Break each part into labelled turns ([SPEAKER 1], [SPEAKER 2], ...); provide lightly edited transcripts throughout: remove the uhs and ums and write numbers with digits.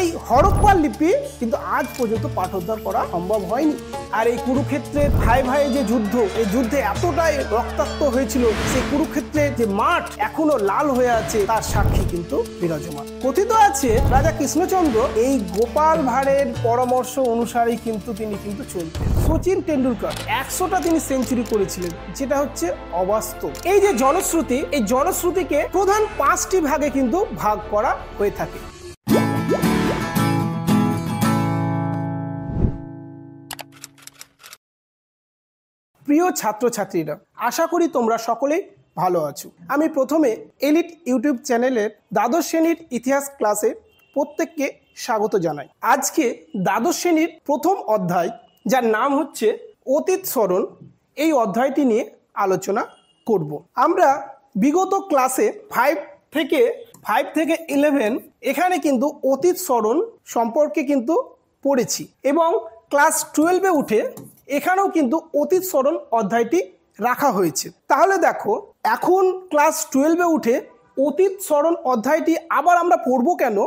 [SPEAKER 1] এই হরপ্পা লিপি কিন্তু আজ পর্যন্ত পাঠোদ্ধার করা সম্ভব হয়নি। আর এই কুরুক্ষেত্রের ভাই ভাই যে যুদ্ধ, এই যুদ্ধে এতটাই রক্তাক্ত হয়েছিল, সেই কুরুক্ষেত্রের যে মাঠ এখনো লাল হয়ে আছে তার সাক্ষী কিন্তু বিরাজমান। কথিত আছে রাজা কৃষ্ণচন্দ্র এই গোপাল ভাঁড়ের পরামর্শ অনুসারেই কিন্তু তিনি চলতেন। সচিন টেন্ডুলকার 100টা তিনি সেঞ্চুরি করেছিলেন, যেটা হচ্ছে অবাস্তব। এই যে জনশ্রুতি, এই জনশ্রুতিকে প্রধান 5টি ভাগে কিন্তু ভাগ করা হয়ে থাকে। প্রিয় ছাত্রছাত্রীরা, আশা করি তোমরা সকলেই ভালো আছো। আমি প্রথমে এলিট ইউটিউব চ্যানেলের দ্বাদশ শ্রেণীর ইতিহাস ক্লাসে প্রত্যেককে স্বাগত জানাই। আজকে দ্বাদশ শ্রেণীর প্রথম অধ্যায়, যার নাম হচ্ছে অতীত স্মরণ, এই অধ্যায়টি নিয়ে আলোচনা করব। আমরা বিগত ক্লাসে 5 থেকে 11 এখানে কিন্তু অতীত স্মরণ সম্পর্কে কিন্তু পড়েছি, এবং ক্লাস 12-এ উঠে এখানেও কিন্তু অতীত স্মরণ অধ্যায়টি রাখা হয়েছে। তাহলে দেখো, এখন ক্লাস 12-এ উঠে অতীত স্মরণ অধ্যায়টি আবার আমরা পড়বো কেন,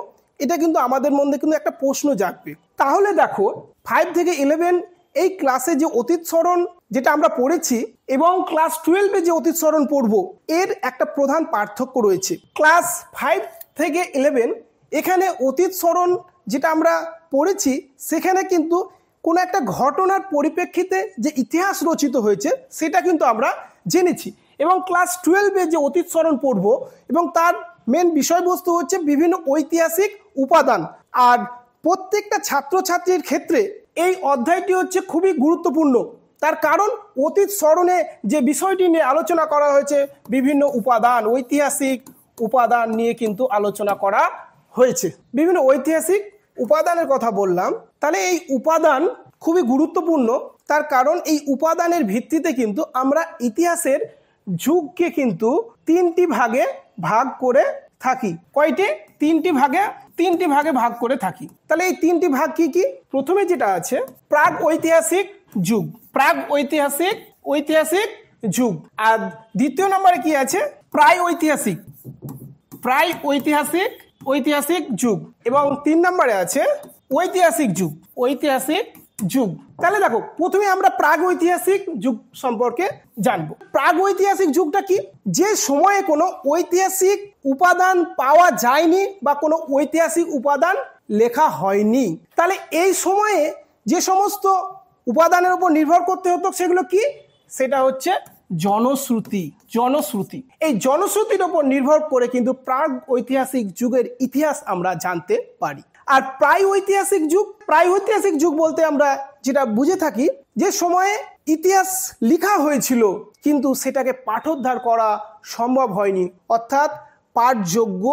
[SPEAKER 1] এটা কিন্তু আমাদের মধ্যে কিন্তু একটা প্রশ্ন জাগবে। তাহলে দেখো, 5 থেকে 11 এই ক্লাসে যে অতীত স্মরণ যেটা আমরা পড়েছি এবং ক্লাস 12-এ যে অতীত স্মরণ পড়ব, এর একটা প্রধান পার্থক্য রয়েছে। ক্লাস 5 থেকে 11 এখানে অতীত স্মরণ যেটা আমরা পড়েছি, সেখানে কিন্তু কোনো একটা ঘটনার পরিপ্রেক্ষিতে যে ইতিহাস রচিত হয়েছে সেটা কিন্তু আমরা জেনেছি, এবং ক্লাস 12-এ যে অতীত স্মরণ পড়ব এবং তার মেন বিষয়বস্তু হচ্ছে বিভিন্ন ঐতিহাসিক উপাদান। আর প্রত্যেকটা ছাত্রছাত্রীর ক্ষেত্রে এই অধ্যায়টি হচ্ছে খুবই গুরুত্বপূর্ণ। তার কারণ অতীত স্মরণে যে বিষয়টি নিয়ে আলোচনা করা হয়েছে, বিভিন্ন উপাদান, ঐতিহাসিক উপাদান নিয়ে কিন্তু আলোচনা করা হয়েছে। বিভিন্ন ঐতিহাসিক উপাদানের কথা বললাম, তাহলে এই উপাদান খুবই গুরুত্বপূর্ণ। তার কারণ এই উপাদানের ভিত্তিতে কিন্তু আমরা ইতিহাসের যুগকে কিন্তু 3টি ভাগে ভাগ করে থাকি। কয়টি? 3টি ভাগে ভাগ করে থাকি। তাহলে এই 3টি ভাগ কি কি? প্রথমে যেটা আছে প্রাগ ঐতিহাসিক যুগ, ঐতিহাসিক যুগ। আর দ্বিতীয় নম্বরে কি আছে? প্রায় ঐতিহাসিক যুগ। এবং 3 নম্বরে আছে ঐতিহাসিক যুগ। তাহলে দেখো, প্রথমে আমরা প্রাগ ঐতিহাসিক যুগ সম্পর্কে জানবো। প্রাগ ঐতিহাসিক যুগটা কি? যে সময়ে কোনো ঐতিহাসিক উপাদান পাওয়া যায়নি বা কোনো ঐতিহাসিক উপাদান লেখা হয়নি। তাহলে এই সময়ে যে সমস্ত উপাদানের উপর নির্ভর করতে হতো সেগুলো কি? সেটা হচ্ছে জনশ্রুতি। এই জনশ্রুতির উপর নির্ভর করে কিন্তু প্রাগ ঐতিহাসিক যুগের ইতিহাস আমরা জানতে পারি। আর প্রায় ঐতিহাসিক যুগ বলতে আমরা যেটা বুঝে থাকি, যে সময়ে ইতিহাস লেখা হয়েছিল কিন্তু সেটাকে পাঠোদ্ধার করা সম্ভব হয়নি, অর্থাৎ পাঠযোগ্য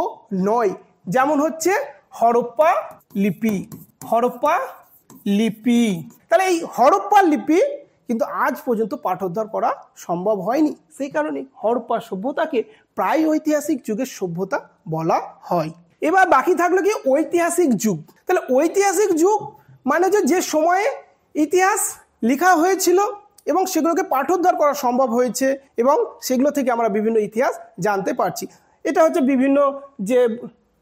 [SPEAKER 1] নয়। যেমন হচ্ছে হরপ্পা লিপি। তাহলে এই হরপ্পা লিপি কিন্তু আজ পর্যন্ত পাঠোদ্ধার করা সম্ভব হয়নি। সেই কারণে হরপ্পা সভ্যতাকে প্রায় ঐতিহাসিক যুগের সভ্যতা বলা হয়। এবার বাকি থাকলো কি? ঐতিহাসিক যুগ। তাহলে ঐতিহাসিক যুগ মানে যে সময়ে ইতিহাস লেখা হয়েছিল এবং সেগুলোকে পাঠোদ্ধার করা সম্ভব হয়েছে এবং সেগুলো থেকে আমরা বিভিন্ন ইতিহাস জানতে পারছি। এটা হচ্ছে বিভিন্ন যে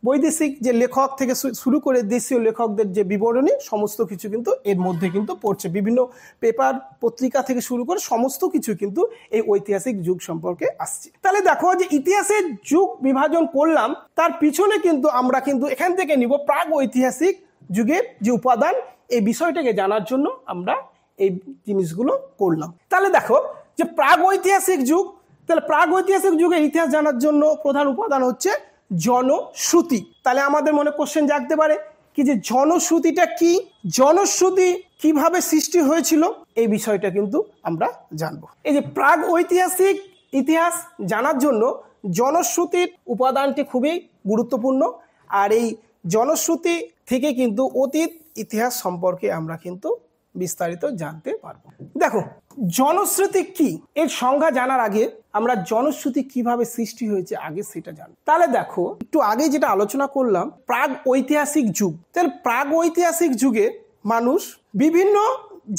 [SPEAKER 1] বৈদেশিক যে লেখক থেকে শুরু করে দেশীয় লেখকদের যে বিবরণী, সমস্ত কিছু কিন্তু এর মধ্যে কিন্তু পড়ছে। বিভিন্ন পেপার পত্রিকা থেকে শুরু করে সমস্ত কিছু কিন্তু এই ঐতিহাসিক যুগ সম্পর্কে আসছে। তাহলে দেখো, যে ইতিহাসের যুগ বিভাজন করলাম, তার পিছনে কিন্তু আমরা কিন্তু এখান থেকে নিব প্রাগ ঐতিহাসিক যুগের যে উপাদান, এই বিষয়টাকে জানার জন্য আমরা এই জিনিসগুলো করলাম। তাহলে দেখো, যে প্রাগ ঐতিহাসিক যুগ, তাহলে প্রাগ ঐতিহাসিক যুগের ইতিহাস জানার জন্য প্রধান উপাদান হচ্ছে জনশ্রুতি। তাহলে আমাদের মনে কোশ্চেন জাগতে পারে কি, যে জনশ্রুতিটা কি, জনশ্রুতি কিভাবে সৃষ্টি হয়েছিল, এই বিষয়টা কিন্তু আমরা জানবো। এই যে প্রাগ ঐতিহাসিক ইতিহাস জানার জন্য জনশ্রুতির উপাদানটি খুবই গুরুত্বপূর্ণ। আর এই জনশ্রুতি থেকে কিন্তু অতীত ইতিহাস সম্পর্কে আমরা কিন্তু বিস্তারিত জানতে পারবো। দেখো, জনশ্রুতি কি, এর সংজ্ঞা জানার আগে আমরা জনশ্রুতি কিভাবে সৃষ্টি হয়েছে আগে সেটা জানি। তাহলে দেখো, একটু আগে যেটা আলোচনা করলাম প্রাগ ঐতিহাসিক যুগ, তাহলে প্রাগ ঐতিহাসিক যুগে মানুষ বিভিন্ন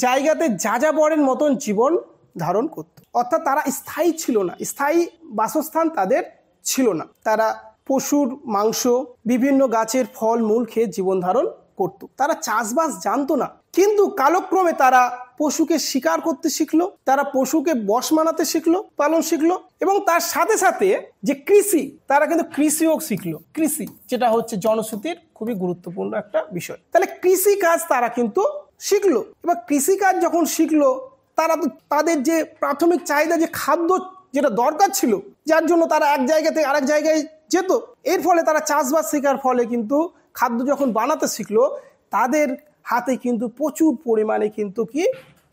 [SPEAKER 1] জায়গাতে যাযাবরের মতন জীবন ধারণ করত, অর্থাৎ তারা স্থায়ী ছিল না, স্থায়ী বাসস্থান তাদের ছিল না। তারা পশুর মাংস, বিভিন্ন গাছের ফল মূল খেয়ে জীবন ধারণ করত। তারা চাষবাস জানতো না, কিন্তু কালক্রমে তারা পশুকে শিকার করতে শিখলো, তারা পশুকে বশ মানাতে শিখলো, পালন শিখলো, এবং তার সাথে সাথে যে কৃষি, তারা কিন্তু কৃষিও শিখলো। কৃষি যেটা হচ্ছে জনশ্রুতির খুবই গুরুত্বপূর্ণ একটা বিষয়। তাহলে কৃষি কাজ তারা কিন্তু শিখলো। এবার কৃষি কাজ যখন শিখলো, তারা তো তাদের যে প্রাথমিক চাহিদা, যে খাদ্য যেটা দরকার ছিল, যার জন্য তারা এক জায়গা থেকে আরেক জায়গায় যেত, এর ফলে তারা চাষবাস শেখার ফলে কিন্তু খাদ্য যখন বানাতে শিখলো, তাদের হাতে কিন্তু প্রচুর পরিমাণে কিন্তু কি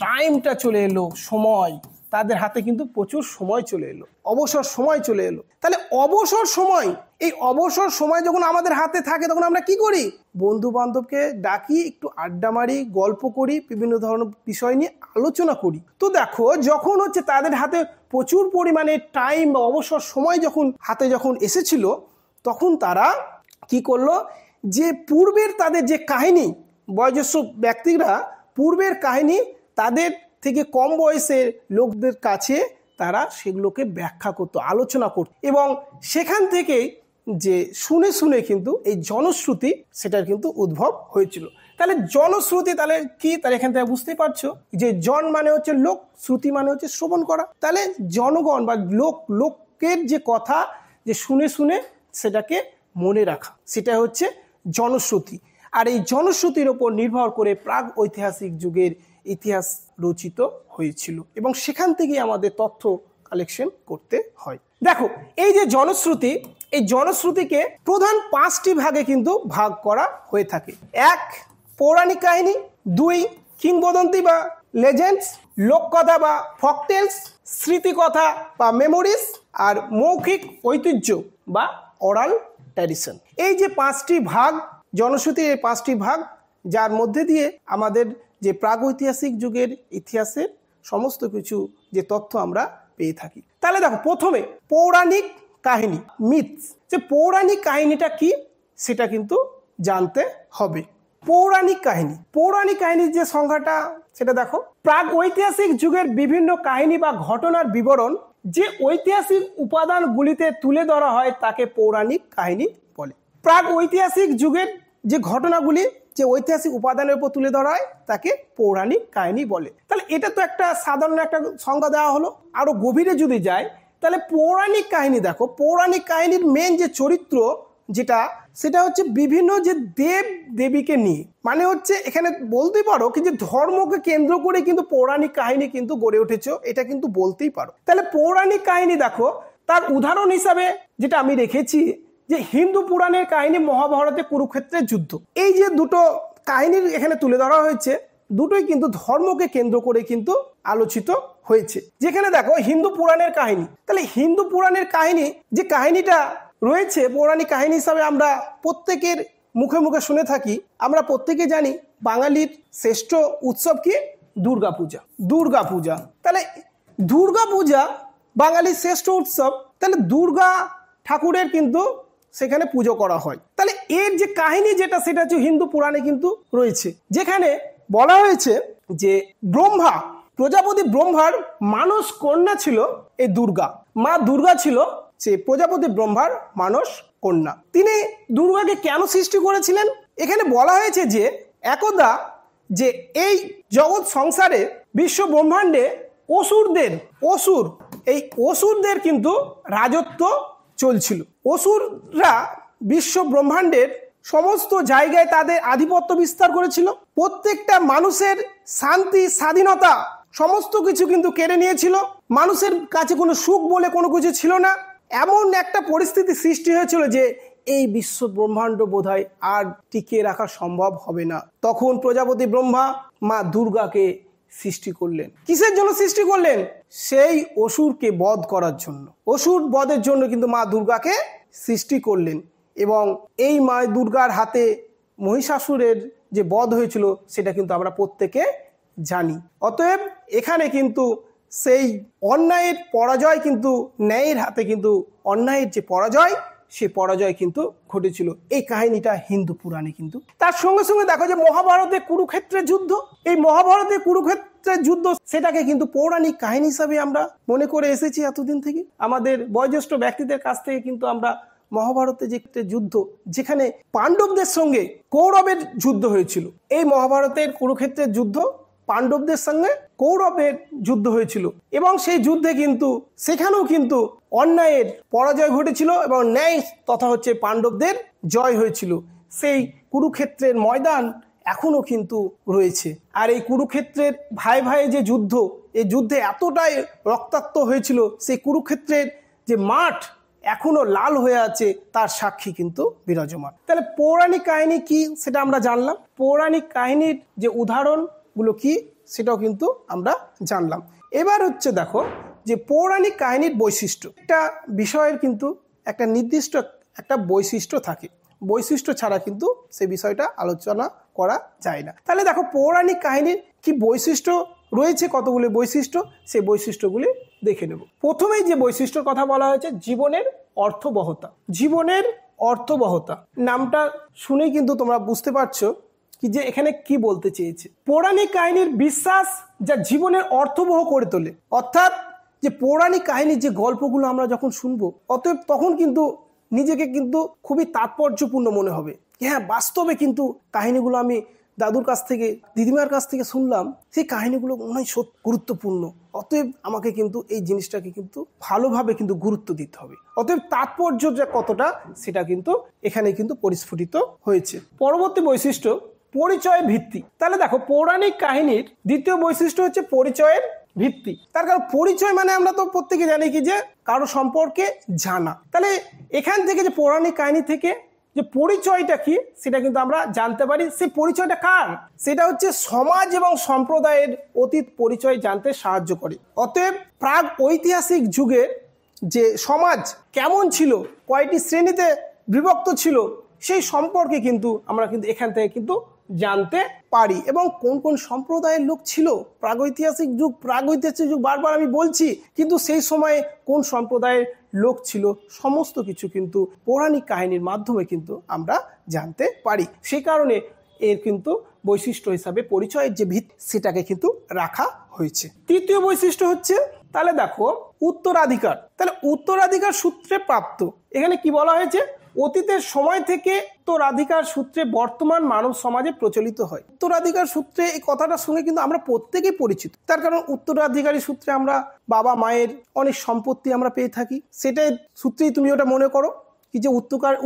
[SPEAKER 1] টাইমটা চলে এলো, সময়, তাদের হাতে কিন্তু প্রচুর সময় চলে এলো, অবসর সময় চলে এলো। তাহলে অবসর সময়, এই অবসর সময় যখন আমাদের হাতে থাকে, তখন আমরা কি করি? বন্ধু বান্ধবকে ডাকি, একটু আড্ডা মারি, গল্প করি, বিভিন্ন ধরনের বিষয় নিয়ে আলোচনা করি। তো দেখো, যখন হচ্ছে তাদের হাতে প্রচুর পরিমাণে টাইম বা অবসর সময় যখন হাতে যখন এসেছিল, তখন তারা কি করলো, যে পূর্বের তাদের যে কাহিনী, বয়োজ্যেষ্ঠ ব্যক্তিরা পূর্বের কাহিনী তাদের থেকে কম বয়সের লোকদের কাছে তারা সেগুলোকে ব্যাখ্যা করতো, আলোচনা করত, এবং সেখান থেকে যে শুনে শুনে কিন্তু এই জনশ্রুতি সেটার কিন্তু উদ্ভব হয়েছিল। তাহলে জনশ্রুতি তাহলে কি? তাহলে এখান থেকে বুঝতেই পারছো যে জন মানে হচ্ছে লোক, শ্রুতি মানে হচ্ছে শ্রবণ করা। তাহলে জনগণ বা লোকের যে কথা, যে শুনে শুনে সেটাকে মনে রাখা, সেটা হচ্ছে জনশ্রুতি। আর এই জনশ্রুতির ওপর নির্ভর করে প্রাগ ঐতিহাসিক যুগের ইতিহাস রচিত হয়েছিল, এবং সেখান থেকেই আমাদের তথ্য কালেকশন করতে হয়। দেখো, এই যে জনশ্রুতি, এই জনশ্রুতিকে প্রধান 5টি ভাগে কিন্তু ভাগ করা হয়ে থাকে। 1, পৌরাণিক কাহিনী। 2, কিংবদন্তি বা লেজেন্ডস, লোককথা বা ফকটেলস, স্মৃতিকথা বা মেমোরিজ, আর মৌখিক ঐতিহ্য বা ওরাল ট্র্যাডিশন। এই যে 5টি ভাগ জনশ্রুতির, এই 5টি ভাগ, যার মধ্যে দিয়ে আমাদের যে প্রাগৈতিহাসিক যুগের ইতিহাসের সমস্ত কিছু যে তথ্য আমরা পেয়ে থাকি। তাহলে দেখো, প্রথমে পৌরাণিক কাহিনী, মিথস। যে পৌরাণিক কাহিনীটা কি সেটা কিন্তু জানতে হবে। পৌরাণিক কাহিনী, পৌরাণিক কাহিনীর যে সংজ্ঞাটা সেটা দেখো, প্রাগ ঐতিহাসিক যুগের বিভিন্ন কাহিনী বা ঘটনার বিবরণ যে ঐতিহাসিক উপাদানগুলিতে তুলে ধরা হয় তাকে পৌরাণিক কাহিনী বলে। প্রাগ ঐতিহাসিক যুগের যে ঘটনাগুলি যে ঐতিহাসিক উপাদানের উপর তুলে ধরা হয় তাকে পৌরাণিক কাহিনী বলে। তাহলে এটা তো একটা সাধারণ একটা সংজ্ঞা দেওয়া হলো। আরো গভীরে যদি যায়, তাহলে পৌরাণিক কাহিনী দেখো, পৌরাণিক কাহিনীর মেন যে চরিত্র যেটা, সেটা হচ্ছে বিভিন্ন যে দেব দেবীকে নিয়ে, মানে হচ্ছে এখানে বলতে পারো কি যে ধর্মকে কেন্দ্র করে কিন্তু পৌরাণিক কাহিনী কিন্তু গড়ে উঠেছে, এটা কিন্তু বলতেই পারো। তাহলে পৌরাণিক কাহিনী দেখো, তার উদাহরণ হিসাবে যেটা আমি রেখেছি, যে হিন্দু পুরাণের কাহিনী, মহাভারতে কুরুক্ষেত্রের যুদ্ধ, এই যে দুটো কাহিনীর এখানে তুলে ধরা হয়েছে, দুটোই কিন্তু ধর্মকে কেন্দ্র করে কিন্তু আলোচিত হয়েছে। যেখানে দেখো হিন্দু পুরাণের কাহিনী, তাহলে হিন্দু পুরাণের কাহিনী, যে কাহিনীটা রয়েছে পৌরাণিক কাহিনী হিসাবে আমরা প্রত্যেকের মুখে মুখে শুনে থাকি, আমরা প্রত্যেকে জানি বাঙালির শ্রেষ্ঠ উৎসব কি? দুর্গাপূজা। দুর্গাপূজা, তাহলে দুর্গাপূজা বাঙালির শ্রেষ্ঠ উৎসব। তাহলে দুর্গা ঠাকুরের কিন্তু সেখানে পুজো করা হয়। তাহলে এর যে কাহিনী যেটা, সেটা হচ্ছে হিন্দু পুরাণে কিন্তু রয়েছে, যেখানে বলা হয়েছে যে ব্রহ্মা, প্রজাপতি ব্রহ্মার মানস কন্যা ছিল এই দুর্গা। মা দুর্গা ছিল সে প্রজাপতি ব্রহ্মার মানস কন্যা। তিনি দুর্গাকে কেন সৃষ্টি করেছিলেন? এখানে বলা হয়েছে যে একদা যে এই জগৎ সংসারে, বিশ্ব ব্রহ্মাণ্ডে অসুরদের কিন্তু রাজত্ব চলছিল। অসুররা বিশ্ব ব্রহ্মাণ্ডের সমস্ত জায়গায় তাদের আধিপত্য বিস্তার করেছিল। প্রত্যেকটা মানুষের শান্তি, স্বাধীনতা সমস্ত কিছু কিন্তু কেড়ে নিয়েছিল। মানুষের কাছে কোনো সুখ বলে কোনো কিছু ছিল না। এমন একটা পরিস্থিতি সৃষ্টি হয়েছিল যে এই বিশ্ব ব্রহ্মাণ্ড বোধহয় আর টিকিয়ে রাখা সম্ভব হবে না। তখন প্রজাপতি ব্রহ্মা মা দুর্গাকে সৃষ্টি করলেন। কিসের জন্য সৃষ্টি করলেন? সেই অসুরকে বধ করার জন্য। অসুর বধের জন্য কিন্তু মা দুর্গাকে সৃষ্টি করলেন, এবং এই মা দুর্গার হাতে মহিষাসুরের যে বধ হয়েছিল সেটা কিন্তু আমরা প্রত্যেকে জানি। অতএব এখানে কিন্তু সেই অন্যায়ের পরাজয়, কিন্তু ন্যায়ের হাতে কিন্তু অন্যায়ের যে পরাজয়, সে পরাজয় কিন্তু ঘটেছিল। এই কাহিনীটা হিন্দু পুরাণে কিন্তু। তার সঙ্গে সঙ্গে দেখো যে মহাভারতে কুরুক্ষেত্রের যুদ্ধ, এই মহাভারতে কুরুক্ষেত্রের যুদ্ধ, সেটাকে কিন্তু পৌরাণিক কাহিনী হিসাবে আমরা মনে করে এসেছি এতদিন থেকে। আমাদের বয়োজ্যেষ্ঠ ব্যক্তিদের কাছ থেকে কিন্তু আমরা মহাভারতে যে একটা যুদ্ধ যেখানে পাণ্ডবদের সঙ্গে কৌরবের যুদ্ধ হয়েছিল, এই মহাভারতের কুরুক্ষেত্রের যুদ্ধ পাণ্ডবদের সঙ্গে কৌরবের যুদ্ধ হয়েছিল এবং সেই যুদ্ধে কিন্তু সেখানেও কিন্তু অন্যায়ের পরাজয় ঘটেছিল এবং ন্যায় তথা হচ্ছে পাণ্ডবদের জয় হয়েছিল। সেই কুরুক্ষেত্রের ময়দান এখনো কিন্তু রয়েছে। আর এই কুরুক্ষেত্রের ভাই ভাই যে যুদ্ধ, এই যুদ্ধে এতটাই রক্তাক্ত হয়েছিল, সেই কুরুক্ষেত্রের যে মাঠ এখনো লাল হয়ে আছে তার সাক্ষী কিন্তু বিরাজমান। তাহলে পৌরাণিক কাহিনী কি সেটা আমরা জানলাম, পৌরাণিক কাহিনীর যে উদাহরণগুলো কি সেটাও কিন্তু আমরা জানলাম। এবার হচ্ছে দেখো যে পৌরাণিক কাহিনীর বৈশিষ্ট্য, একটা বিষয়ের কিন্তু একটা নির্দিষ্ট একটা বৈশিষ্ট্য থাকে, বৈশিষ্ট্য ছাড়া কিন্তু সে বিষয়টা আলোচনা করা যায় না। তাহলে দেখো পৌরাণিক কাহিনীর কি বৈশিষ্ট্য রয়েছে, কতগুলি বৈশিষ্ট্য, সেই বৈশিষ্ট্যগুলি দেখে নেব। প্রথমেই যে বৈশিষ্ট্যর কথা বলা হয়েছে জীবনের অর্থবহতা। জীবনের অর্থবহতা নামটা শুনেই কিন্তু তোমরা বুঝতে পারছো কি যে এখানে কি বলতে চেয়েছে। পৌরাণিক কাহিনীর বিশ্বাস যা জীবনের অর্থবহ করে তোলে, অর্থাৎ যে পৌরাণিক কাহিনীর যে গল্পগুলো আমরা যখন শুনবো অতএব তখন কিন্তু নিজেকে কিন্তু খুবই তাৎপর্যপূর্ণ মনে হবে। হ্যাঁ, বাস্তবে কিন্তু কাহিনীগুলো আমি দাদুর কাছ থেকে দিদিমার কাছ থেকে শুনলাম, সেই কাহিনীগুলো মনে হয় সত্যি গুরুত্বপূর্ণ, অতএব আমাকে কিন্তু এই জিনিসটাকে কিন্তু ভালোভাবে কিন্তু গুরুত্ব দিতে হবে। অতএব তাৎপর্য যে কতটা সেটা কিন্তু এখানে কিন্তু পরিস্ফুটিত হয়েছে। পরবর্তী বৈশিষ্ট্য পরিচয়ের ভিত্তি। তাহলে দেখো পৌরাণিক কাহিনীর দ্বিতীয় বৈশিষ্ট্য হচ্ছে পরিচয়ের ভিত্তি। তার কারণ পরিচয় মানে আমরা তো প্রত্যেকে জানি কি যে কারো সম্পর্কে জানা। তাহলে এখান থেকে যে পৌরাণিক কাহিনী থেকে যে পরিচয়টা কি সেটা কিন্তু আমরা জানতে পারি। সেই পরিচয়টা কার? সেটা হচ্ছে সমাজ এবং সম্প্রদায়ের অতীত পরিচয় জানতে সাহায্য করে। অতএব প্রাগ ঐতিহাসিক যুগে যে সমাজ কেমন ছিল, কয়টি শ্রেণীতে বিভক্ত ছিল, সেই সম্পর্কে কিন্তু আমরা কিন্তু এখান থেকে কিন্তু জানতে পারি। এবং কোন কোন সম্প্রদায়ের লোক ছিল প্রাগৈতিহাসিক যুগ, প্রাগৈতিহাসিক যুগ বারবার আমি বলছি, কিন্তু সেই সময়ে কোন সম্প্রদায়ের লোক ছিল সমস্ত কিছু কিন্তু পৌরাণিক কাহিনীর মাধ্যমে কিন্তু আমরা জানতে পারি। সেই কারণে এর কিন্তু বৈশিষ্ট্য হিসাবে পরিচয়ের যে ভিত্তি সেটাকে কিন্তু রাখা হয়েছে। তৃতীয় বৈশিষ্ট্য হচ্ছে তাহলে দেখো উত্তরাধিকার। তাহলে উত্তরাধিকার সূত্রে প্রাপ্ত, এখানে কি বলা হয়েছে? অতীতের সময় থেকে উত্তরাধিকার সূত্রে বর্তমান মানব সমাজে প্রচলিত হয়। উত্তরাধিকার সূত্রে এই কথাটার সঙ্গে কিন্তু আমরা প্রত্যেকেই পরিচিত। তার কারণ উত্তরাধিকারী সূত্রে আমরা বাবা মায়ের অনেক সম্পত্তি আমরা পেয়ে থাকি, সেটাই সূত্রেই তুমি ওটা মনে করো কি যে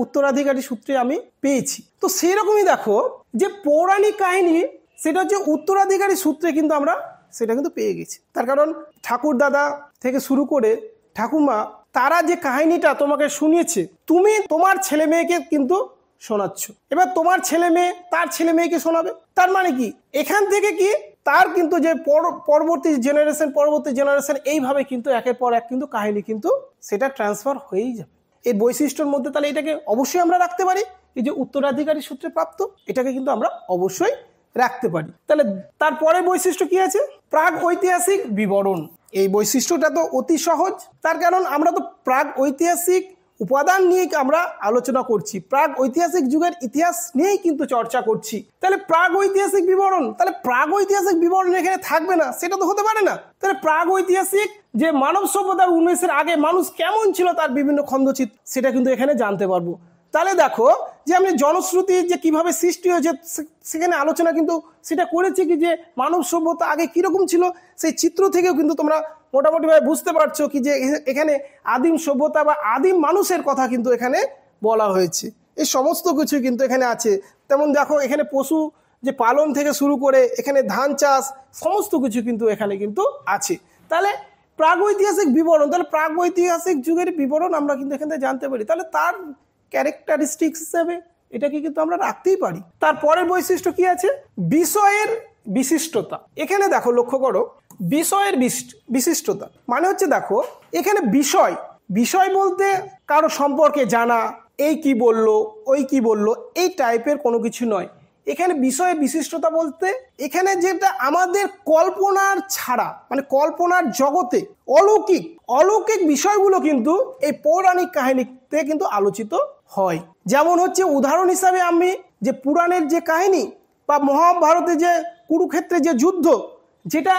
[SPEAKER 1] উত্তরাধিকারী সূত্রে আমি পেয়েছি। তো সেই রকমই দেখো যে পৌরাণিক কাহিনী সেটা হচ্ছে উত্তরাধিকারী সূত্রে কিন্তু আমরা সেটা কিন্তু পেয়ে গেছি। তার কারণ ঠাকুর দাদা থেকে শুরু করে ঠাকুমা তারা যে কাহিনীটা তোমাকে শুনিয়েছে, তুমি তোমার ছেলে মেয়েকে কিন্তু শোনাচ্ছ, এবার তোমার ছেলে মেয়ে তার ছেলে মেয়েকে শোনাবে। তার মানে কি এখান থেকে কি তার কিন্তু যে পরবর্তী জেনারেশন এইভাবে কিন্তু একের পর এক কিন্তু কাহিনী কিন্তু সেটা ট্রান্সফার হয়েই যাবে। এই বৈশিষ্ট্যের মধ্যে তাহলে এটাকে অবশ্যই আমরা রাখতে পারি, এই যে উত্তরাধিকারী সূত্রে প্রাপ্ত, এটাকে কিন্তু আমরা অবশ্যই রাখতে পারি। তাহলে তারপরে বৈশিষ্ট্য কি আছে? প্রাগ ঐতিহাসিক বিবরণ। এই বৈশিষ্ট্যটা তো অতি সহজ, তার কারণ আমরা তো প্রাগ ঐতিহাসিক উপাদান নিয়ে আমরা আলোচনা করছি, প্রাগ ঐতিহাসিক যুগের ইতিহাস নিয়েই কিন্তু চর্চা করছি। তাহলে প্রাগ ঐতিহাসিক বিবরণ, তাহলে প্রাগ ঐতিহাসিক বিবরণ এখানে থাকবে না সেটা তো হতে পারে না। তাহলে প্রাগ ঐতিহাসিক যে মানব সভ্যতার উন্মেষের আগে মানুষ কেমন ছিল তার বিভিন্ন খণ্ডচিত্র সেটা কিন্তু এখানে জানতে পারবো। তাহলে দেখো যে আমি জনশ্রুতি যে কিভাবে সৃষ্টি হয়েছে সেখানে আলোচনা কিন্তু সেটা করেছি কি যে মানব সভ্যতা আগে কিরকম ছিল, সেই চিত্র থেকেও কিন্তু তোমরা মোটামুটিভাবে বুঝতে পারছো কি যে এখানে আদিম সভ্যতা বা আদিম মানুষের কথা কিন্তু এখানে বলা হয়েছে। এই সমস্ত কিছু কিন্তু এখানে আছে। তেমন দেখো এখানে পশু যে পালন থেকে শুরু করে এখানে ধান চাষ সমস্ত কিছু কিন্তু এখানে কিন্তু আছে। তাহলে প্রাগৈতিহাসিক বিবরণ, তাহলে প্রাগৈতিহাসিক যুগের বিবরণ আমরা কিন্তু এখান থেকে জানতে পারি। তাহলে তার ক্যারেক্টারিস্টিক্স হিসেবে এটাকে কিন্তু আমরা রাখতেই পারি। তারপরের বৈশিষ্ট্য কি আছে? বিষয়ের বিশিষ্টতা। এখানে দেখো লক্ষ্য করো বিষয়ের বিশিষ্টতা মানে হচ্ছে দেখো এখানে বিষয় বলতে কারো সম্পর্কে জানা, এই কি বললো ওই কি বললো এই টাইপের কোনো কিছু নয়। এখানে বিষয়ের বিশিষ্টতা বলতে এখানে যেটা আমাদের কল্পনার ছাড়া মানে কল্পনার জগতে অলৌকিক বিষয়গুলো কিন্তু এই পৌরাণিক কাহিনীতে কিন্তু আলোচিত হয়। যেমন হচ্ছে উদাহরণ হিসাবে আমি যে পুরাণের যে কাহিনী বা মহাভারতে যে কুরুক্ষেত্রে যে যুদ্ধ যেটা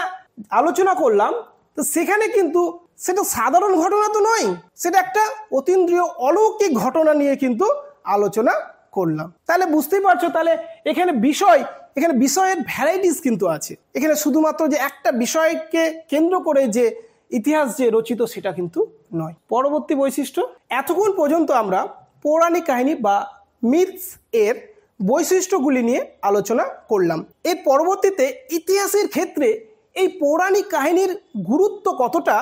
[SPEAKER 1] আলোচনা করলাম, তো সেখানে কিন্তু সেটা সাধারণ ঘটনা তো নয়, সেটা একটা অতীন্দ্রিয় অলৌকিক ঘটনা নিয়ে কিন্তু আলোচনা করলাম। তাহলে বুঝতেই পারছো, তাহলে এখানে বিষয়ের ভ্যারাইটিস কিন্তু আছে। এখানে শুধুমাত্র যে একটা বিষয়কে কেন্দ্র করে যে ইতিহাস যে রচিত সেটা কিন্তু নয়। পরবর্তী বৈশিষ্ট্য, এতক্ষণ পর্যন্ত আমরা পৌরাণিক কাহিনী বা মিথস এর বৈশিষ্ট্যগুলি নিয়ে আলোচনা করলাম। এর পরবর্তীতে ইতিহাসের ক্ষেত্রে এই পৌরাণিক কাহিনীর গুরুত্ব কতটা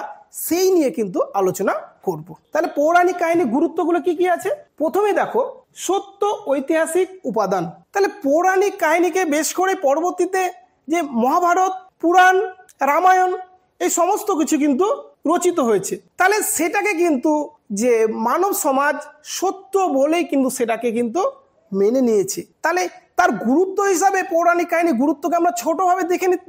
[SPEAKER 1] সেই নিয়ে কিন্তু আলোচনা করব। তাহলে পৌরাণিক কাহিনীর গুরুত্বগুলো কি কি আছে? প্রথমে দেখো, সত্য ঐতিহাসিক উপাদান। তাহলে পৌরাণিক কাহিনীকে বেশ করে পরবর্তীতে যে মহাভারত, পুরাণ, রামায়ণ এই সমস্ত কিছু কিন্তু রচিত হয়েছে। তাহলে সেটাকে কিন্তু যে মানব সমাজ সত্য বলেই কিন্তু সেটাকে কিন্তু মেনে নিয়েছে। তাহলে তার গুরুত্ব হিসাবে পৌরাণিক কাহিনীর গুরুত্বকে আমরা ছোটভাবে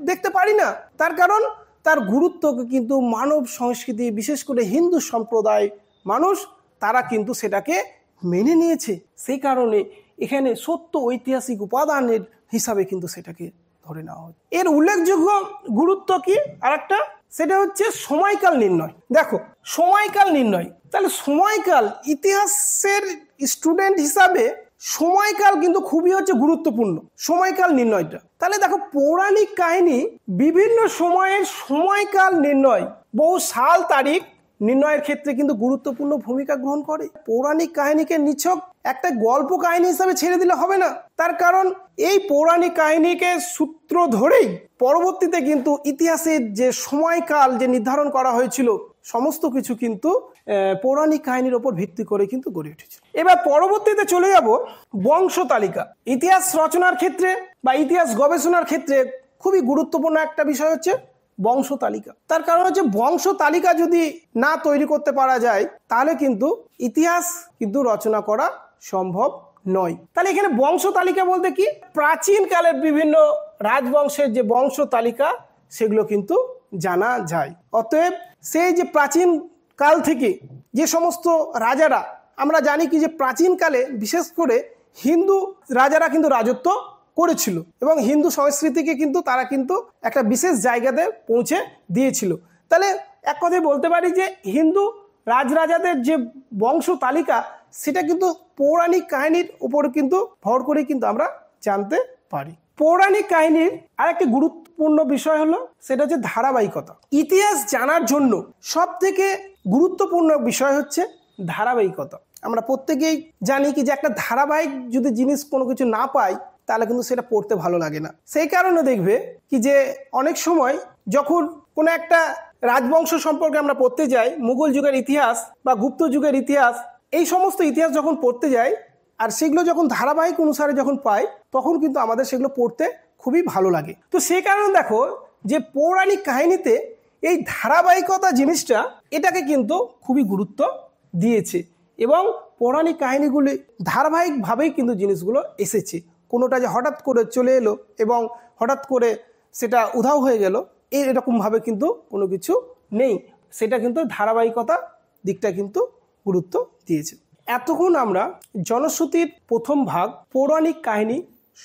[SPEAKER 1] দেখতে পারি না। তার কারণ তার গুরুত্বকে কিন্তু মানব সংস্কৃতি, বিশেষ করে হিন্দু সম্প্রদায় মানুষ, তারা কিন্তু সেটাকে মেনে নিয়েছে। সেই কারণে এখানে সত্য ঐতিহাসিক উপাদানের হিসাবে কিন্তু সেটাকে ধরে নেওয়া হয়। এর উল্লেখযোগ্য গুরুত্ব কি আরেকটা, সেটা হচ্ছে সময়কাল নির্ণয়। দেখো, সময়কাল নির্ণয়, তাহলে সময়কাল, ইতিহাসের স্টুডেন্ট হিসাবে সময়কাল কিন্তু খুবই হচ্ছে গুরুত্বপূর্ণ, সময়কাল নির্ণয়টা। তাহলে দেখো, পৌরাণিক কাহিনী বিভিন্ন সময়ের সময়কাল নির্ণয়, বহু সাল তারিখ নির্ণয়ের ক্ষেত্রে কিন্তু গুরুত্বপূর্ণ ভূমিকা গ্রহণ করে। পৌরাণিক কাহিনীকে নিছক একটা গল্প কাহিনী হিসাবে ছেড়ে দিলে হবে না। তার কারণ এই পৌরাণিক কাহিনীকে সূত্র ধরেই পরবর্তীতে কিন্তু ইতিহাসের যে সময়কাল যে নির্ধারণ করা হয়েছিল, সমস্ত কিছু কিন্তু পৌরাণিক কাহিনীর ওপর ভিত্তি করে কিন্তু গড়ে উঠেছে। এবার পরবর্তীতে চলে যাব বংশ তালিকা। ইতিহাস রচনার ক্ষেত্রে বা ইতিহাস গবেষণার ক্ষেত্রে খুবই গুরুত্বপূর্ণ একটা বিষয় হচ্ছে বংশ তালিকা। তার কারণ হচ্ছে বংশ তালিকা যদি না তৈরি করতে পারা যায় তাহলে কিন্তু ইতিহাস কিন্তু রচনা করা সম্ভব নয়। তাহলে এখানে বংশ তালিকা বলতে কি, প্রাচীন কালের বিভিন্ন রাজবংশের যে বংশ তালিকা সেগুলো কিন্তু জানা যায়। অতএব সেই যে প্রাচীন কাল থেকে যে সমস্ত রাজারা, আমরা জানি কি যে প্রাচীন কালে বিশেষ করে হিন্দু রাজারা কিন্তু রাজত্ব করেছিল এবং হিন্দু সংস্কৃতিকে কিন্তু তারা কিন্তু একটা বিশেষ জায়গাতে পৌঁছে দিয়েছিল। তাহলে এক কথায় বলতে পারি যে হিন্দু রাজরাজাদের যে বংশ তালিকা সেটা কিন্তু পৌরাণিক কাহিনীর উপর কিন্তু ভর করে কিন্তু আমরা জানতে পারি। পৌরাণিক কাহিনীর আরেকটি গুরুত্বপূর্ণ বিষয় হলো সেটা হচ্ছে ধারাবাহিকতা। ইতিহাস জানার জন্য সব থেকে গুরুত্বপূর্ণ বিষয় হচ্ছে ধারাবাহিকতা। আমরা প্রত্যেকেই জানি কি যে একটা ধারাবাহিক যদি জিনিস কোনো কিছু না পাই তাহলে কিন্তু সেটা পড়তে ভালো লাগে না। সেই কারণে দেখবে কি যে অনেক সময় যখন কোনো একটা রাজবংশ সম্পর্কে আমরা পড়তে যাই, মুঘল যুগের ইতিহাস বা গুপ্ত যুগের ইতিহাস, এই সমস্ত ইতিহাস যখন পড়তে যাই আর সেগুলো যখন ধারাবাহিক অনুসারে যখন পাই তখন কিন্তু আমাদের সেগুলো পড়তে খুবই ভালো লাগে। তো সেই কারণে দেখো যে পৌরাণিক কাহিনীতে এই ধারাবাহিকতা জিনিসটা এটাকে কিন্তু খুবই গুরুত্ব দিয়েছে এবং পৌরাণিক কাহিনীগুলি ধারাবাহিকভাবেই কিন্তু জিনিসগুলো এসেছে। কোনোটা যে হঠাৎ করে চলে এলো এবং হঠাৎ করে সেটা উধাও হয়ে গেল এরকমভাবে কিন্তু কোনো কিছু নেই, সেটা কিন্তু ধারাবাহিকতা দিকটা কিন্তু গুরুত্ব দিয়েছে। এতক্ষণ আমরা জনশ্রুতির প্রথম ভাগ পৌরাণিক কাহিনী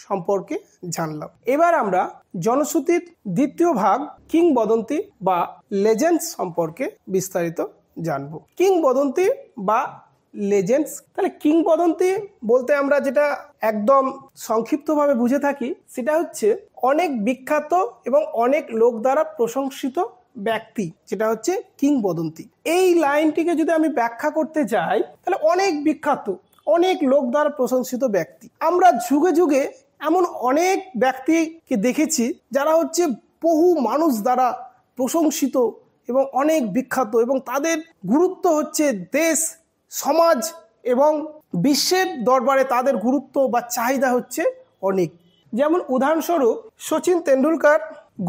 [SPEAKER 1] সম্পর্কে জানলাম। এবার আমরা জনশ্রুতির দ্বিতীয় ভাগ কিংবদন্তি বা লেজেন্ডস সম্পর্কে বিস্তারিত জানব। কিংবদন্তি বা লেজেন্ডস, তাহলে কিংবদন্তি বলতে আমরা যেটা একদম সংক্ষিপ্তভাবে বুঝে থাকি সেটা হচ্ছে অনেক বিখ্যাত এবং অনেক লোক দ্বারা প্রশংসিত ব্যক্তি, যেটা হচ্ছে কিংবদন্তি। এই লাইনটিকে যদি আমি ব্যাখ্যা করতে যাই তাহলে অনেক বিখ্যাত, অনেক লোক দ্বারা প্রশংসিত ব্যক্তি। আমরা যুগে যুগে এমন অনেক ব্যক্তিকে দেখেছি যারা হচ্ছে বহু মানুষ দ্বারা প্রশংসিত এবং অনেক বিখ্যাত এবং তাদের গুরুত্ব হচ্ছে দেশ, সমাজ এবং বিশ্বের দরবারে তাদের গুরুত্ব বা চাহিদা হচ্ছে অনেক। যেমন উদাহরণস্বরূপ সচিন তেন্ডুলকর,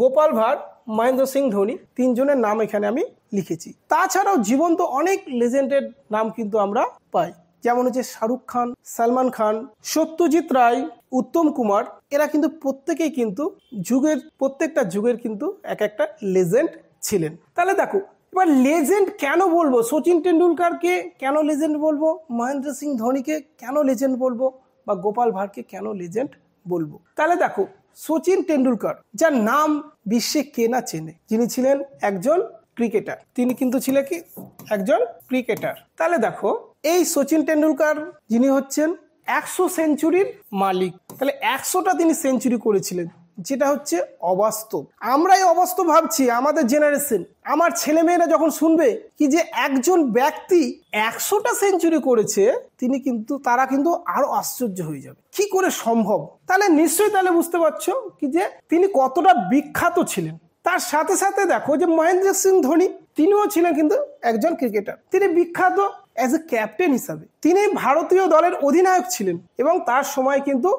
[SPEAKER 1] গোপাল ভাঁড়, মহেন্দ্র সিং ধোনি, তিনজনের নাম এখানে আমি লিখেছি। তাছাড়াও জীবন্ত অনেক লেজেন্ডের নাম কিন্তু আমরা পাই, যেমন হচ্ছে শাহরুখ খান, সালমান খান, সত্যজিৎ রায়, উত্তম কুমার। এরা কিন্তু প্রত্যেকেই কিন্তু প্রত্যেকটা যুগের কিন্তু এক একটা লেজেন্ড ছিলেন। তাহলে দেখো এবার লেজেন্ড কেন বলবো, সচিন তেন্ডুলকরকে কেন লেজেন্ড বলবো, মহেন্দ্র সিং ধোনিকে কেন লেজেন্ড বলবো বা গোপাল ভাঁড়কে কেন লেজেন্ড বলবো। তাহলে দেখো সচিন তেন্ডুলকর, যার নাম বিশ্বে কে না চেনে, যিনি ছিলেন একজন ক্রিকেটার, তিনি কিন্তু ছিলেন কি একজন ক্রিকেটার। তাহলে দেখো এই সচিন টেন্ডুলকার যিনি হচ্ছেন 100 সেঞ্চুরির মালিক, তাহলে 100টা তিনি সেঞ্চুরি করেছিলেন, যেটা হচ্ছে অবাস্তব। আমরাই অবাস্তব ভাবছি, আমাদের জেনারেশন, আমার ছেলেমেয়েরা যখন শুনবে কি যে একজন ব্যক্তি 100টা সেঞ্চুরি করেছে, তারা কিন্তু আরো আশ্চর্য হয়ে যাবে, কি করে সম্ভব। তাহলে নিশ্চয়ই তাহলে বুঝতে পারছো কি যে তিনি কতটা বিখ্যাত ছিলেন। তার সাথে সাথে দেখো যে মহেন্দ্র সিং ধোনি, তিনিও ছিলেন কিন্তু একজন ক্রিকেটার। তিনি বিখ্যাত অ্যাজ এ ক্যাপ্টেন হিসাবে, তিনি ভারতীয় দলের অধিনায়ক ছিলেন এবং তার সময় কিন্তু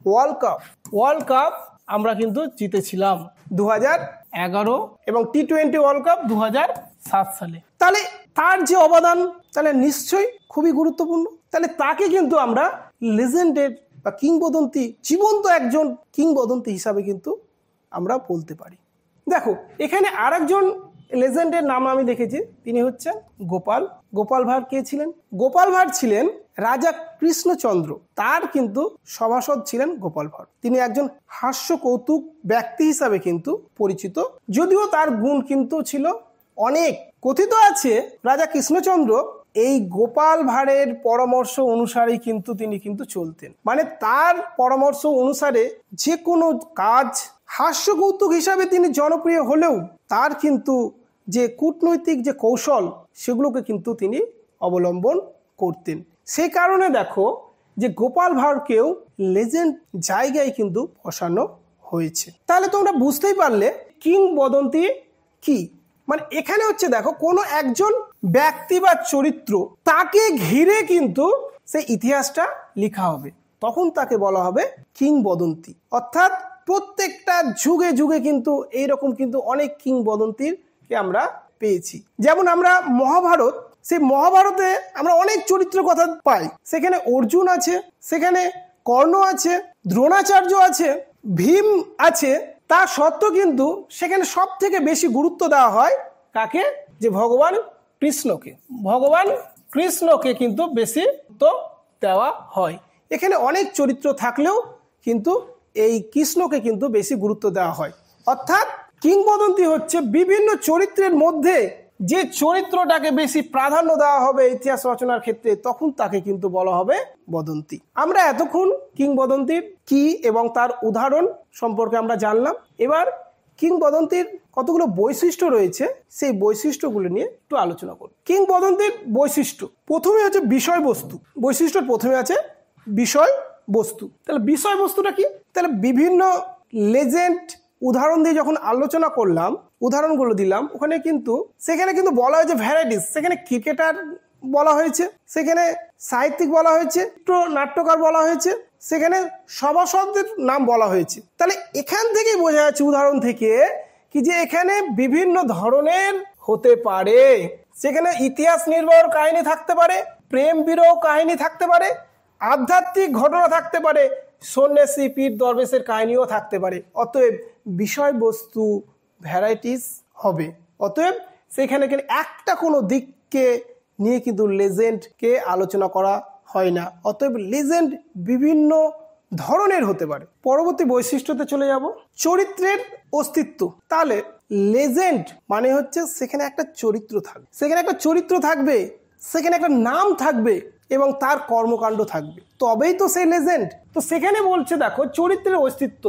[SPEAKER 1] ওয়ার্ল্ড কাপ আমরা কিন্তু জিতেছিলাম 2011 এবং টি20 ওয়ার্ল্ড কাপ 2007 সালে। তাহলে তার যে অবদান তাহলে নিশ্চয়ই খুবই গুরুত্বপূর্ণ। তাহলে তাকে কিন্তু আমরা লেজেন্ডের বা কিংবদন্তি, জীবন্ত একজন কিংবদন্তি হিসাবে কিন্তু আমরা বলতে পারি। দেখো এখানে আরেকজন লেজেন্ডের নাম আমি দেখেছি, তিনি হচ্ছেন গোপাল ভাঁড়। কে ছিলেন? গোপাল ভাঁড় ছিলেন রাজা কৃষ্ণচন্দ্র, তার কিন্তু সভাসদ ছিলেন গোপাল ভাঁড়। তিনি একজন হাস্য কৌতুক ব্যক্তি হিসাবে কিন্তু পরিচিত, যদিও তার গুণ কিন্তু ছিল অনেক। কথিত আছে রাজা কৃষ্ণচন্দ্র এই গোপাল ভাঁড়ের পরামর্শ অনুসারেই কিন্তু তিনি কিন্তু চলতেন, মানে তার পরামর্শ অনুসারে যে কোনো কাজ, হাস্য কৌতুক হিসাবে তিনি জনপ্রিয় হলেও তার কিন্তু যে কূটনৈতিক যে কৌশল সেগুলোকে কিন্তু তিনি অবলম্বন করতেন। সেই কারণে দেখো যে গোপাল ভাঁড়কেও লেজেন্ড জায়গায় কিন্তু বসানো হয়েছে। তাহলে তোমরা বুঝতেই পারলে কিংবদন্তি কি, মানে এখানে হচ্ছে দেখো কোনো একজন ব্যক্তি বা চরিত্র, তাকে ঘিরে কিন্তু সেই ইতিহাসটা লেখা হবে, তখন তাকে বলা হবে কিংবদন্তি। অর্থাৎ প্রত্যেকটা যুগে যুগে কিন্তু এইরকম কিন্তু অনেক কিংবদন্তিকে আমরা পেয়েছি। যেমন আমরা মহাভারত, সেই মহাভারতে আমরা অনেক চরিত্র কথা পাই। সেখানে অর্জুন আছে, সেখানে কর্ণ আছে, দ্রোণাচার্য আছে, ভীম আছে। তা সত্ত্বেও কিন্তু সেখানে সব থেকে বেশি গুরুত্ব দেওয়া হয় কাকে? যে ভগবান কৃষ্ণকে কিন্তু বেশি গুরুত্ব দেওয়া হয়। এখানে অনেক চরিত্র থাকলেও কিন্তু এই কৃষ্ণকে কিন্তু বেশি গুরুত্ব দেওয়া হয়। অর্থাৎ কিংবদন্তি হচ্ছে বিভিন্ন চরিত্রের মধ্যে যে চরিত্রটাকে বেশি প্রাধান্য দেওয়া হবে ইতিহাস রচনার ক্ষেত্রে, তখন তাকে কিন্তু বলা হবে বদন্তি। আমরা এতক্ষণ কিংবদন্তির কি এবং তার উদাহরণ সম্পর্কে আমরা জানলাম। এবার কিংবদন্তির কতগুলো বৈশিষ্ট্য রয়েছে, সেই বৈশিষ্ট্যগুলো নিয়ে একটু আলোচনা করব। কিংবদন্তির বৈশিষ্ট্য প্রথমে হচ্ছে বিষয়বস্তু। বৈশিষ্ট্যের প্রথমে আছে বিষয়বস্তু। তাহলে বিষয়বস্তুটা কি? তাহলে বিভিন্ন লেজেন্ড উদাহরণ দিয়ে যখন আলোচনা করলাম, উদাহরণগুলো দিলাম, সেখানে কিন্তু বলা হয়েছে ভ্যারাইটিস। সেখানে ক্রিকেটার বলা হয়েছে, সেখানে সাহিত্যিক বলা হয়েছে, নাট্যকার বলা হয়েছে, সেখানে সভাসদের নাম বলা হয়েছে। তাহলে এখান থেকেই বোঝা যাচ্ছে উদাহরণ থেকে কি যে এখানে বিভিন্ন ধরনের হতে পারে। সেখানে ইতিহাস নির্ভর কাহিনী থাকতে পারে, প্রেম বিরহ কাহিনী থাকতে পারে, আধ্যাত্মিক ঘটনা থাকতে পারে, সন্ন্যাসী পীর দরবেশের কাহিনীও থাকতে পারে। অতএব বিষয়বস্তু ভ্যারাইটিস হবে। অতএব সেখানে একটা কোনো দিককে নিয়ে কিন্তু লেজেন্ডকে আলোচনা করা হয় না। অতএব লেজেন্ড বিভিন্ন ধরনের হতে পারে। পরবর্তী বৈশিষ্ট্যতে চলে যাব, চরিত্রের অস্তিত্ব। তাহলে লেজেন্ড মানে হচ্ছে সেখানে একটা চরিত্র থাকবে, সেখানে একটা নাম থাকবে এবং তার কর্মকাণ্ড থাকবে, তবেই তো সেই লেজেন্ড। তো সেখানে বলছে দেখো চরিত্রের অস্তিত্ব।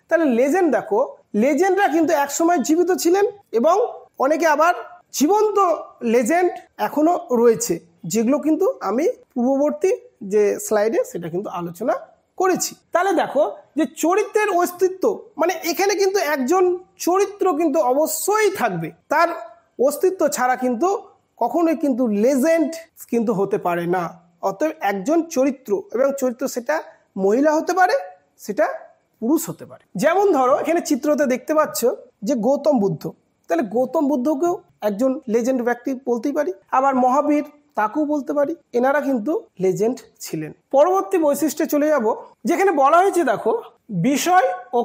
[SPEAKER 1] তাহলে লেজেন্ড, দেখো লেজেন্ডরা কিন্তু একসময় জীবিত ছিলেন এবং অনেকে আবার জীবন্ত লেজেন্ড এখনো রয়েছে, যেগুলো কিন্তু আমি পূর্ববর্তী যে স্লাইডে সেটা কিন্তু আলোচনা করেছি। তাহলে দেখো যে চরিত্রের অস্তিত্ব মানে এখানে কিন্তু একজন চরিত্র কিন্তু অবশ্যই থাকবে, তার অস্তিত্ব ছাড়া কিন্তু কখনোই কিন্তু লেজেন্ড কিন্তু হতে পারে না। অতএব একজন চরিত্র, এবং চরিত্র সেটা মহিলা হতে পারে, সেটা পুরুষ হতে পারে। যেমন ধরো এখানে চিত্রতে দেখতে পাচ্ছ যে গৌতম বুদ্ধ, তাহলে গৌতম বুদ্ধকেও একজন লেজেন্ড ব্যক্তি বলতেই পারি। আবার মহাবীর, তাকেও বলতে পারি, এনারা কিন্তু লেজেন্ড ছিলেন। পরবর্তী বৈশিষ্ট্যে চলে যাব, যেখানে বলা হয়েছে দেখো বিষয় ও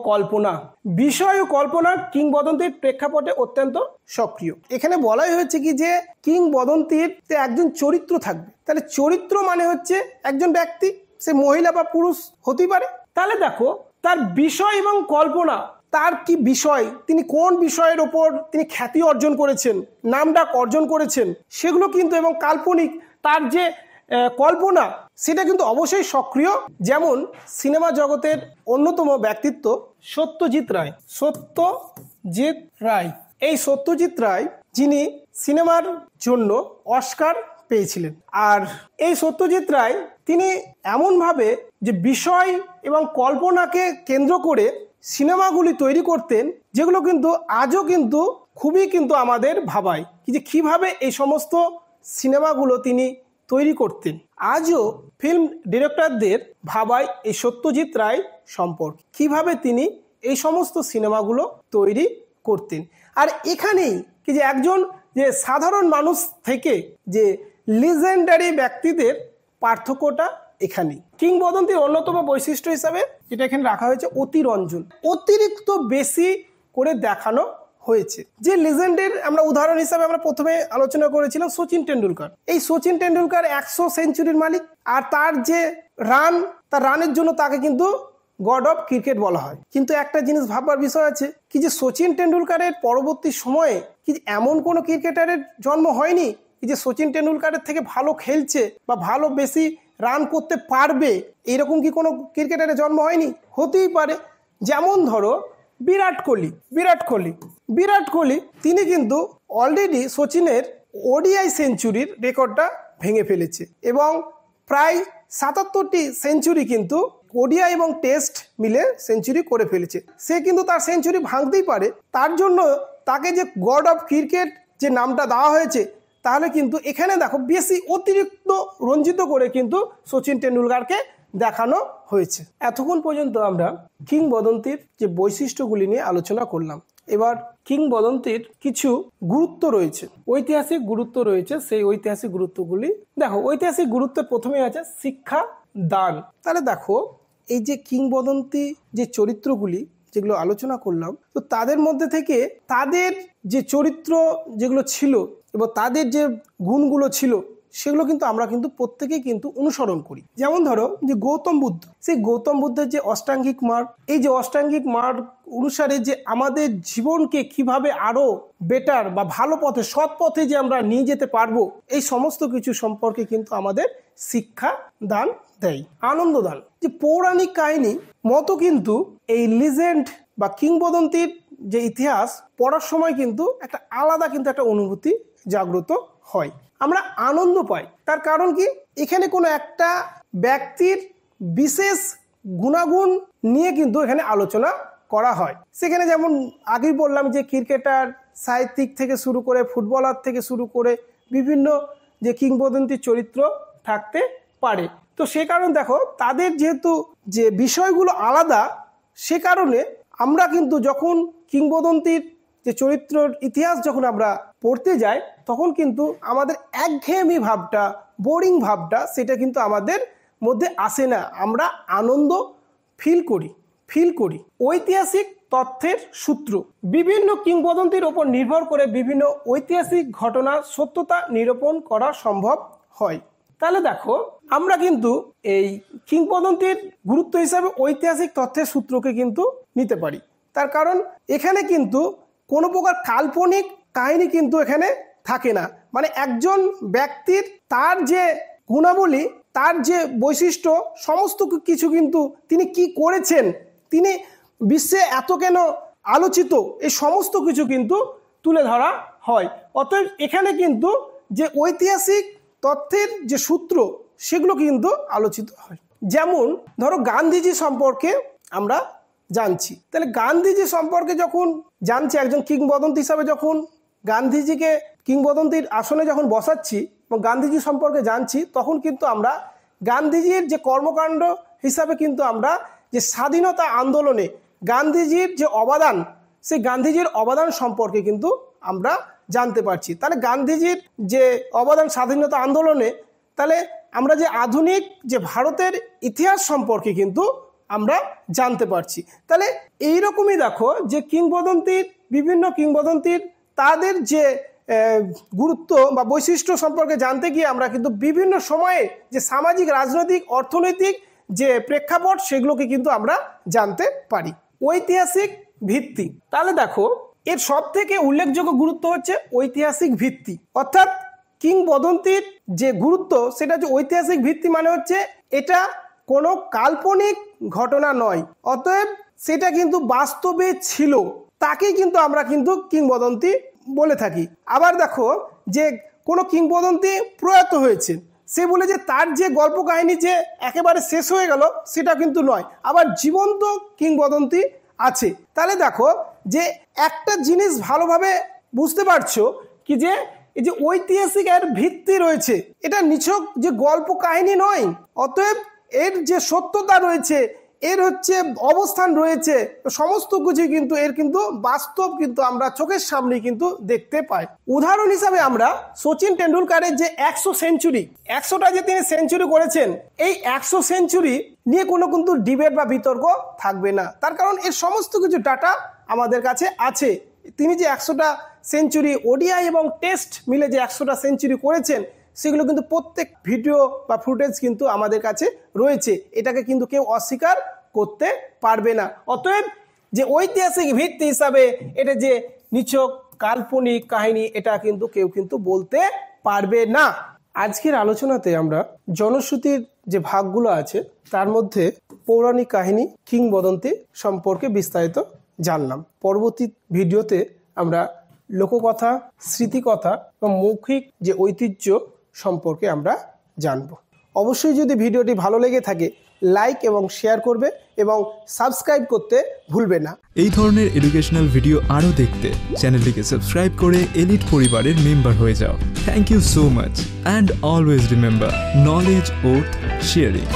[SPEAKER 1] কল্পনা কিংবদন্তির প্রেক্ষাপটে অত্যন্ত সক্রিয়। এখানে বলাই হয়েছে কি যে কিংবদন্তির একজন চরিত্র থাকবে। তাহলে চরিত্র মানে হচ্ছে একজন ব্যক্তি, সে মহিলা বা পুরুষ হতেই পারে। তাহলে দেখো তার বিষয় এবং কল্পনা তার কি বিষয়, তিনি কোন বিষয়ের ওপর তিনি খ্যাতি অর্জন করেছেন, নামডাক অর্জন করেছেন, সেগুলো কিন্তু এবং কাল্পনিক তার যে কল্পনা সেটা কিন্তু অবশ্যই সক্রিয়। যেমন সিনেমা জগতের অন্যতম ব্যক্তিত্ব সত্যজিৎ রায়। সত্যজিৎ রায়, এই সত্যজিৎ রায় যিনি সিনেমার জন্য অস্কার পেয়েছিলেন। আর এই সত্যজিৎ রায় তিনি এমনভাবে যে বিষয় এবং কল্পনাকে কেন্দ্র করে সিনেমাগুলি তৈরি করতেন, যেগুলো কিন্তু আজও কিন্তু খুবই কিন্তু আমাদের ভাবায় যে কীভাবে এই সমস্ত সিনেমাগুলো তিনি তৈরি করতেন। আজও ফিল্ম ডিরেক্টরদের ভাবায় এই সত্যজিৎ রায় সম্পর্কে, কিভাবে তিনি এই সমস্ত সিনেমাগুলো তৈরি করতেন। আর এখানেই কি যে একজন যে সাধারণ মানুষ থেকে যে লিজেন্ডারি ব্যক্তিদের পার্থক্যটা এখানেই। কিংবদন্তির অন্যতম বৈশিষ্ট্য হিসাবে যেটা এখানে রাখা হয়েছে অতিরঞ্জন, অতিরিক্ত বেশি করে দেখানো হয়েছে। যে লিজেন্ডের আমরা উদাহরণ হিসাবে আমরা প্রথমে আলোচনা করেছিলাম সচিন টেন্ডুলকার। এই সচিন টেন্ডুলকার 100 সেঞ্চুরির মালিক, আর তার যে রান, তার রানের জন্য তাকে কিন্তু গড অফ ক্রিকেট বলা হয়। কিন্তু একটা জিনিস ভাববার বিষয় আছে কি যে সচিন টেন্ডুলকারের পরবর্তী সময়ে কি এমন কোনো ক্রিকেটারের জন্ম হয়নি কি যে সচিন টেন্ডুলকারের থেকে ভালো খেলছে বা ভালো বেশি রান করতে পারবে, এরকম কি কোনো ক্রিকেটারের জন্ম হয়নি? হতেই পারে। যেমন ধরো বিরাট কোহলি তিনি কিন্তু অলরেডি সচিনের ওডিআই সেঞ্চুরির রেকর্ডটা ভেঙে ফেলেছে এবং প্রায় 77টি সেঞ্চুরি কিন্তু ওডিআই এবং টেস্ট মিলে সেঞ্চুরি করে ফেলেছে। সে কিন্তু তার সেঞ্চুরি ভাঙতেই পারে, তার জন্য তাকে যে গড অফ ক্রিকেট যে নামটা দেওয়া হয়েছে, তাহলে কিন্তু এখানে দেখো বেশি অতিরিক্ত রঞ্জিত করে কিন্তু সচিন টেন্ডুলকারকে দেখানো হয়েছে। এতক্ষণ পর্যন্ত আমরা কিংবদন্তির যে বৈশিষ্ট্যগুলি নিয়ে আলোচনা করলাম। এবার কিংবদন্তির কিছু গুরুত্ব রয়েছে, ঐতিহাসিক গুরুত্ব রয়েছে। সেই ঐতিহাসিক গুরুত্বগুলি দেখো। ঐতিহাসিক গুরুত্ব প্রথমে আছে শিক্ষা দান। তাহলে দেখো এই যে কিংবদন্তি যে চরিত্রগুলি যেগুলো আলোচনা করলাম, তো তাদের মধ্যে থেকে তাদের যে চরিত্র যেগুলো ছিল এবং তাদের যে গুণগুলো ছিল, সেগুলো কিন্তু আমরা কিন্তু প্রত্যেকেই কিন্তু অনুসরণ করি। যেমন ধরো যে গৌতম বুদ্ধ, সেই গৌতম বুদ্ধের যে অষ্টাঙ্গিক মার্গ, এই যে অষ্টাঙ্গিক মার্গ অনুসারে যে আমাদের জীবনকে কিভাবে আরো বেটার বা ভালো পথে, সৎ পথে যে আমরা নিয়ে যেতে পারবো, এই সমস্ত কিছু সম্পর্কে কিন্তু আমাদের শিক্ষা দান দেয়। আনন্দ দান, যে পৌরাণিক কাহিনী মতো কিন্তু এই লিজেন্ড বা কিংবদন্তির যে ইতিহাস পড়ার সময় কিন্তু একটা আলাদা কিন্তু একটা অনুভূতি জাগ্রত হয়, আমরা আনন্দ পাই। তার কারণ কি, এখানে কোনো একটা ব্যক্তির বিশেষ গুণাগুণ নিয়ে কিন্তু এখানে আলোচনা করা হয়। সেখানে যেমন আগেই বললাম যে ক্রিকেটার, সাহিত্যিক থেকে শুরু করে ফুটবলার থেকে শুরু করে বিভিন্ন যে কিংবদন্তির চরিত্র থাকতে পারে। তো সে কারণ দেখো তাদের যেহেতু যে বিষয়গুলো আলাদা, সে কারণে আমরা কিন্তু যখন কিংবদন্তির যে চরিত্রর ইতিহাস যখন আমরা পড়তে যাই, তখন কিন্তু আমাদের একঘেয়েমি ভাবটা, বোরিং ভাবটা, সেটা কিন্তু আমাদের মধ্যে আসে না। আমরা আনন্দ ফিল করি। ঐতিহাসিক তথ্যের সূত্র, বিভিন্ন কিংবদন্তির ওপর নির্ভর করে বিভিন্ন ঐতিহাসিক ঘটনার সত্যতা নিরূপণ করা সম্ভব হয়। তাহলে দেখো আমরা কিন্তু এই কিংবদন্তির গুরুত্ব হিসাবে ঐতিহাসিক তথ্যের সূত্রকে কিন্তু নিতে পারি। তার কারণ এখানে কিন্তু কোনো প্রকার কাল্পনিক কাহিনী কিন্তু এখানে থাকে না। মানে একজন ব্যক্তির তার যে গুণাবলী, তার যে বৈশিষ্ট্য, সমস্ত কিছু কিন্তু তিনি কি করেছেন, তিনি বিশ্বে এত কেন আলোচিত, এই সমস্ত কিছু কিন্তু তুলে ধরা হয়। অতএব এখানে কিন্তু যে ঐতিহাসিক তথ্যের যে সূত্র, সেগুলো কিন্তু আলোচিত হয়। যেমন ধরো গান্ধীজি সম্পর্কে আমরা জানছি, তাহলে গান্ধীজি সম্পর্কে যখন জানছি, একজন কিংবদন্তি হিসাবে যখন গান্ধীজিকে কিংবদন্তির আসনে যখন বসাচ্ছি এবং গান্ধীজি সম্পর্কে জানছি, তখন কিন্তু আমরা গান্ধীজির যে কর্মকাণ্ড হিসাবে কিন্তু আমরা যে স্বাধীনতা আন্দোলনে গান্ধীজির যে অবদান, সেই গান্ধীজির অবদান সম্পর্কে কিন্তু আমরা জানতে পারছি। তাহলে গান্ধীজির যে অবদান স্বাধীনতা আন্দোলনে, তাহলে আমরা যে আধুনিক যে ভারতের ইতিহাস সম্পর্কে কিন্তু আমরা জানতে পারছি। তাহলে এইরকমই দেখো যে কিংবদন্তির, বিভিন্ন কিংবদন্তির তাদের যে গুরুত্ব বা বৈশিষ্ট্য সম্পর্কে জানতে গিয়ে আমরা কিন্তু বিভিন্ন সময়ে যে সামাজিক, রাজনৈতিক, অর্থনৈতিক যে প্রেক্ষাপট, সেগুলোকে কিন্তু আমরা জানতে পারি। ঐতিহাসিক ভিত্তি। তাহলে দেখো এর সব থেকে উল্লেখযোগ্য গুরুত্ব হচ্ছে ঐতিহাসিক ভিত্তি, অর্থাৎ কিংবদন্তির যে গুরুত্ব সেটা হচ্ছে ঐতিহাসিক ভিত্তি, মানে হচ্ছে এটা কোনো কাল্পনিক ঘটনা নয়, অতএব সেটা কিন্তু বাস্তবে ছিল, তাকেই কিন্তু আমরা কিন্তু কিংবদন্তি বলে থাকি। আবার দেখো যে কোনো কিংবদন্তি প্রয়াত হয়েছে, সে বলে যে তার যে গল্প কাহিনী যে একেবারে শেষ হয়ে গেল সেটা কিন্তু নয়, আবার জীবন্ত কিংবদন্তি আছে। তাহলে দেখো যে একটা জিনিস ভালোভাবে বুঝতে পারছো কি যে এই যে ঐতিহাসিক এর ভিত্তি রয়েছে, এটা নিছক যে গল্প কাহিনী নয়, অতএব এর যে সত্যতা রয়েছে, এর হচ্ছে অবস্থান রয়েছে, সমস্ত কিছু কিন্তু এর কিন্তু বাস্তব কিন্তু আমরা চোখের সামনে কিন্তু দেখতে পাই। উদাহরণ হিসাবে আমরা সচিন টেন্ডুলকারের যে 100 সেঞ্চুরি, 100টা যে তিনি সেঞ্চুরি করেছেন, এই 100 সেঞ্চুরি নিয়ে কোনো কিন্তু ডিবেট বা বিতর্ক থাকবে না, তার কারণ এর সমস্ত কিছু ডাটা আমাদের কাছে আছে। তিনি যে 100টা সেঞ্চুরি ওডিআই এবং টেস্ট মিলে যে 100টা সেঞ্চুরি করেছেন, সেগুলো কিন্তু প্রত্যেক ভিডিও বা ফুটেজ কিন্তু আমাদের কাছে রয়েছে, এটাকে কিন্তু কেউ অস্বীকার করতে পারবে না। অতএব যে ঐতিহাসিক ভিত্তি হিসাবে এটা যে নিছক কাল্পনিক কাহিনী, এটা কিন্তু কেউ কিন্তু বলতে পারবে না। আজকের আলোচনাতে আমরা জনশ্রুতির যে ভাগগুলো আছে তার মধ্যে পৌরাণিক কাহিনী, কিংবদন্তি সম্পর্কে বিস্তারিত জানলাম। পরবর্তী ভিডিওতে আমরা লোককথা, স্মৃতিকথা এবং মৌখিক যে ঐতিহ্য সম্পর্কে আমরা জানব। অবশ্যই যদি ভিডিওটি ভালো লেগে থাকে লাইক এবং শেয়ার করবে এবং সাবস্ক্রাইব করতে ভুলবে না।
[SPEAKER 2] এই ধরনের এডুকেশনাল ভিডিও আরও দেখতে চ্যানেলটিকে সাবস্ক্রাইব করে এলিট পরিবারের মেম্বার হয়ে যাও। Thank you so much and always remember, knowledge worth sharing.